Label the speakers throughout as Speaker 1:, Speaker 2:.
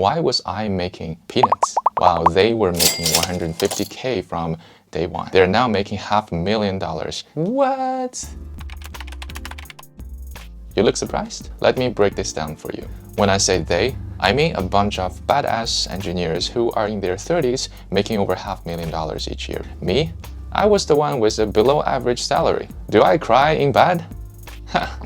Speaker 1: Why was I making peanuts while they were making 150K from day one? They're now making $500,000. What? You look surprised? Let me break this down for you. When I say they, I mean a bunch of badass engineers who are in their 30s making over $500,000 each year. Me? I was the one with a below average salary. Do I cry in bed?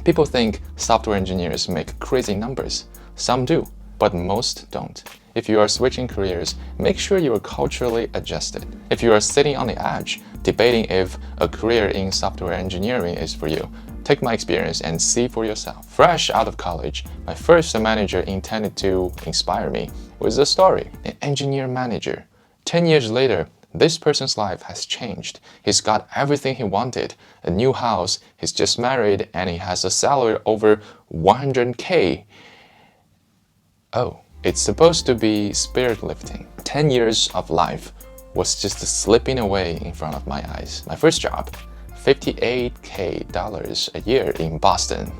Speaker 1: People think software engineers make crazy numbers. Some do, but most don't. If you are switching careers, make sure you are culturally adjusted. If you are sitting on the edge, debating if a career in software engineering is for you, take my experience and see for yourself. Fresh out of college, my first manager intended to inspire me with a story. An engineer manager. 10 years later, this person's life has changed. He's got everything he wanted, a new house, he's just married, and he has a salary over 100K. Oh, it's supposed to be spirit lifting. 10 years of life was just slipping away in front of my eyes. My first job, $58K a year in Boston.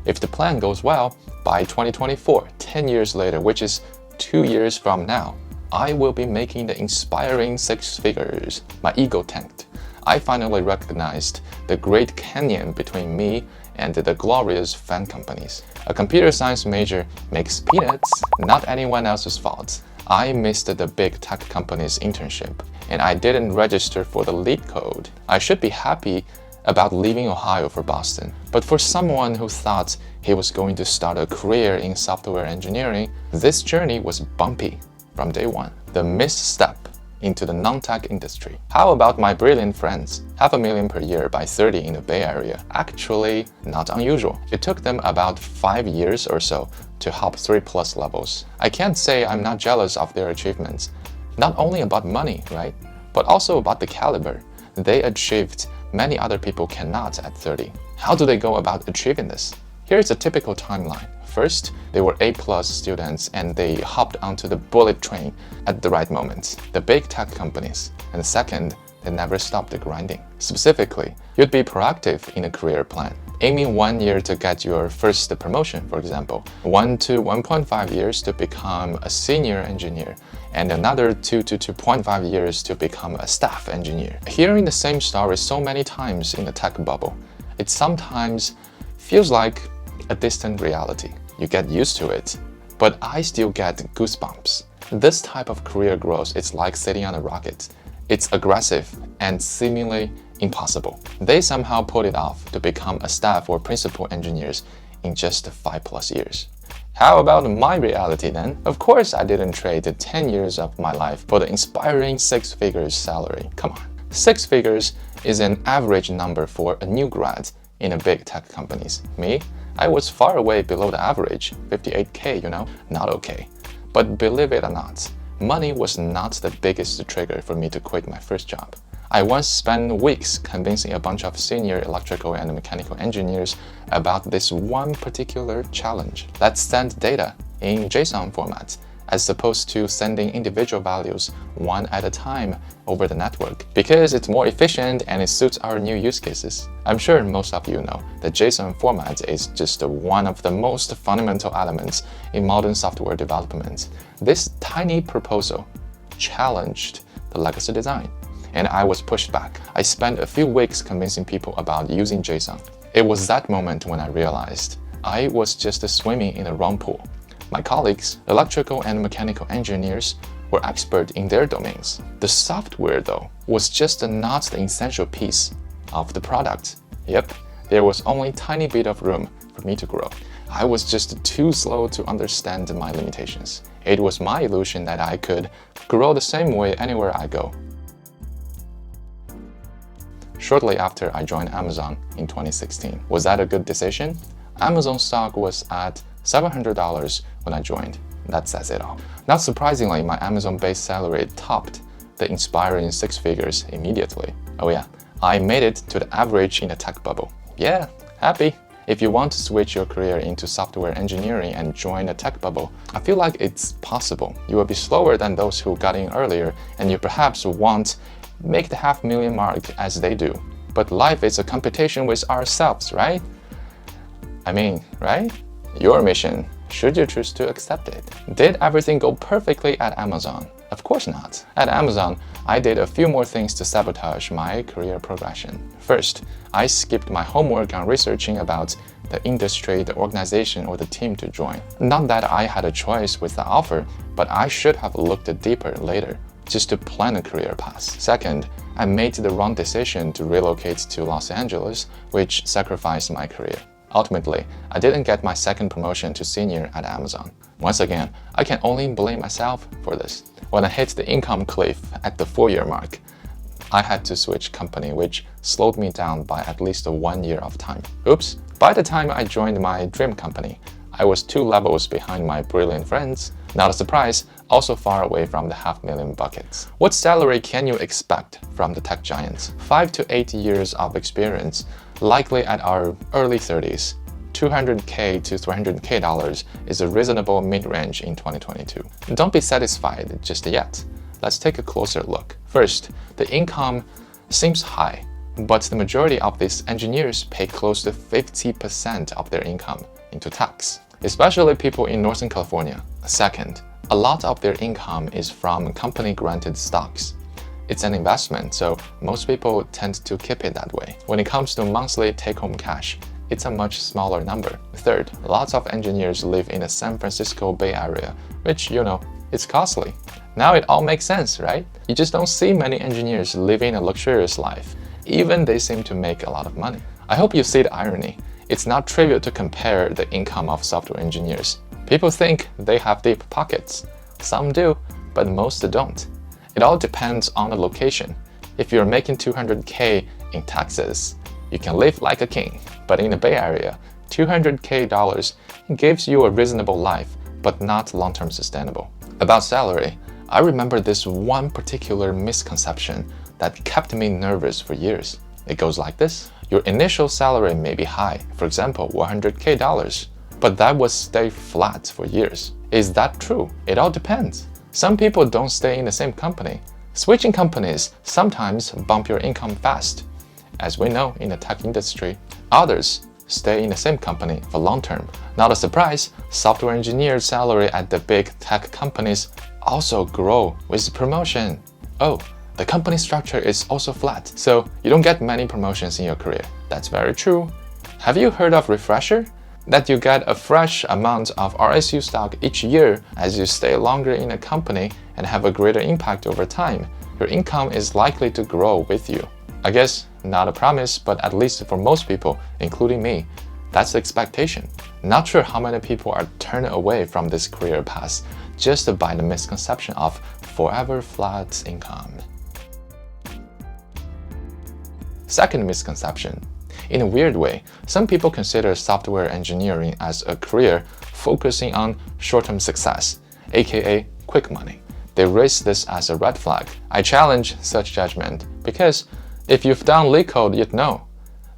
Speaker 1: If the plan goes well, by 2024, 10 years later, which is 2 years from now, I will be making the inspiring 6 figures. My ego tanked. I finally recognized the great canyon between me and the glorious fan companies. A computer science major makes peanuts, not anyone else's fault. I missed the big tech company's internship, and I didn't register for the lead code. I should be happy about leaving Ohio for Boston. But for someone who thought he was going to start a career in software engineering, this journey was bumpy from day one. The misstep into the non-tech industry. How about my brilliant friends? $500,000 per year by 30 in the Bay Area. Actually, not unusual. It took them about 5 years or so to hop 3+ levels. I can't say I'm not jealous of their achievements. Not only about money, right? But also about the caliber. They achieved many other people cannot at 30. How do they go about achieving this? Here's a typical timeline. First, they were A+ students and they hopped onto the bullet train at the right moment, the big tech companies. And second, they never stopped grinding. Specifically, you'd be proactive in a career plan, aiming 1 year to get your first promotion, for example, 1 to 1.5 years to become a senior engineer, and another 2 to 2.5 years to become a staff engineer. Hearing the same story so many times in the tech bubble, it sometimes feels like a distant reality. You get used to it, but I still get goosebumps. This type of career growth is like sitting on a rocket. It's aggressive and seemingly impossible. They somehow pulled it off to become a staff or principal engineers in just 5+ years. How about my reality then? Of course I didn't trade the 10 years of my life for the inspiring 6 figures salary. Come on. 6 figures is an average number for a new grad in a big tech companies. Me? I was far away below the average, 58K, not okay. But believe it or not, money was not the biggest trigger for me to quit my first job. I once spent weeks convincing a bunch of senior electrical and mechanical engineers about this one particular challenge. Let's send data in JSON format, as opposed to sending individual values one at a time over the network, because it's more efficient and it suits our new use cases. I'm sure most of you know that JSON format is just one of the most fundamental elements in modern software development. This tiny proposal challenged the legacy design, and I was pushed back. I spent a few weeks convincing people about using JSON. It was that moment when I realized I was just swimming in the wrong pool. My colleagues, electrical and mechanical engineers, were expert in their domains. The software, though, was just not the essential piece of the product. Yep, there was only a tiny bit of room for me to grow. I was just too slow to understand my limitations. It was my illusion that I could grow the same way anywhere I go. Shortly after I joined Amazon in 2016. Was that a good decision? Amazon stock was at $700 when I joined. That says it all. Not surprisingly, my Amazon base salary topped the inspiring 6 figures immediately. Oh yeah, I made it to the average in the tech bubble. Yeah, happy. If you want to switch your career into software engineering and join the tech bubble, I feel like it's possible. You will be slower than those who got in earlier, and you perhaps won't make the $500,000 mark as they do. But life is a competition with ourselves, right? I mean, right? Your mission should you choose to accept it. Did everything go perfectly at Amazon? Of course not. At Amazon, I did a few more things to sabotage my career progression. First, I skipped my homework on researching about the industry, the organization, or the team to join. Not that I had a choice with the offer, but I should have looked deeper later, just to plan a career path. Second, I made the wrong decision to relocate to Los Angeles, which sacrificed my career. Ultimately, I didn't get my second promotion to senior at Amazon. Once again, I can only blame myself for this. When I hit the income cliff at the 4-year mark, I had to switch company, which slowed me down by at least 1 year of time. Oops! By the time I joined my dream company, I was 2 levels behind my brilliant friends. Not a surprise, also far away from the $500,000 buckets. What salary can you expect from the tech giants? 5 to 8 years of experience, likely at our early 30s. $200K to $300K is a reasonable mid-range in 2022. Don't be satisfied just yet. Let's take a closer look. First, the income seems high, but the majority of these engineers pay close to 50% of their income into tax, especially people in Northern California. Second, a lot of their income is from company-granted stocks. It's an investment, so most people tend to keep it that way. When it comes to monthly take-home cash, it's a much smaller number. Third, lots of engineers live in the San Francisco Bay Area, which, it's costly. Now it all makes sense, right? You just don't see many engineers living a luxurious life, even they seem to make a lot of money. I hope you see the irony. It's not trivial to compare the income of software engineers. People think they have deep pockets. Some do, but most don't. It all depends on the location. If you're making $200K in Texas, you can live like a king. But in the Bay Area, $200K gives you a reasonable life, but not long-term sustainable. About salary, I remember this one particular misconception that kept me nervous for years. It goes like this. Your initial salary may be high, for example, $100K, but that will stay flat for years. Is that true? It all depends. Some people don't stay in the same company. Switching companies sometimes bump your income fast. As we know in the tech industry, others stay in the same company for long term. Not a surprise, software engineers' salary at the big tech companies also grow with promotion. Oh, the company structure is also flat, so you don't get many promotions in your career. That's very true. Have you heard of refresher? That you get a fresh amount of RSU stock each year as you stay longer in a company and have a greater impact over time. Your income is likely to grow with you. I guess not a promise, but at least for most people, including me, that's the expectation. Not sure how many people are turned away from this career path just by the misconception of forever flat income. Second misconception. In a weird way, some people consider software engineering as a career focusing on short-term success, aka quick money. They raise this as a red flag. I challenge such judgment because if you've done LeetCode, you'd know.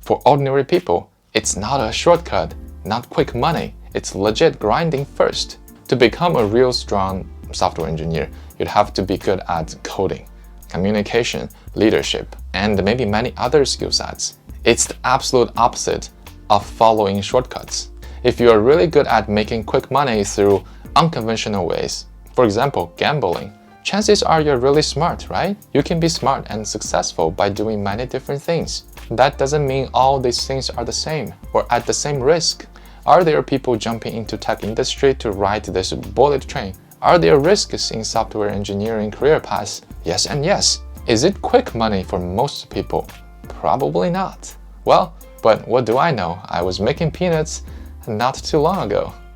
Speaker 1: For ordinary people, it's not a shortcut, not quick money. It's legit grinding first. To become a real strong software engineer, you'd have to be good at coding, communication, leadership, and maybe many other skill sets. It's the absolute opposite of following shortcuts. If you are really good at making quick money through unconventional ways, for example, gambling, chances are you're really smart, right? You can be smart and successful by doing many different things. That doesn't mean all these things are the same or at the same risk. Are there people jumping into tech industry to ride this bullet train? Are there risks in software engineering career paths? Yes and yes. Is it quick money for most people? Probably not. Well, but what do I know? I was making peanuts not too long ago.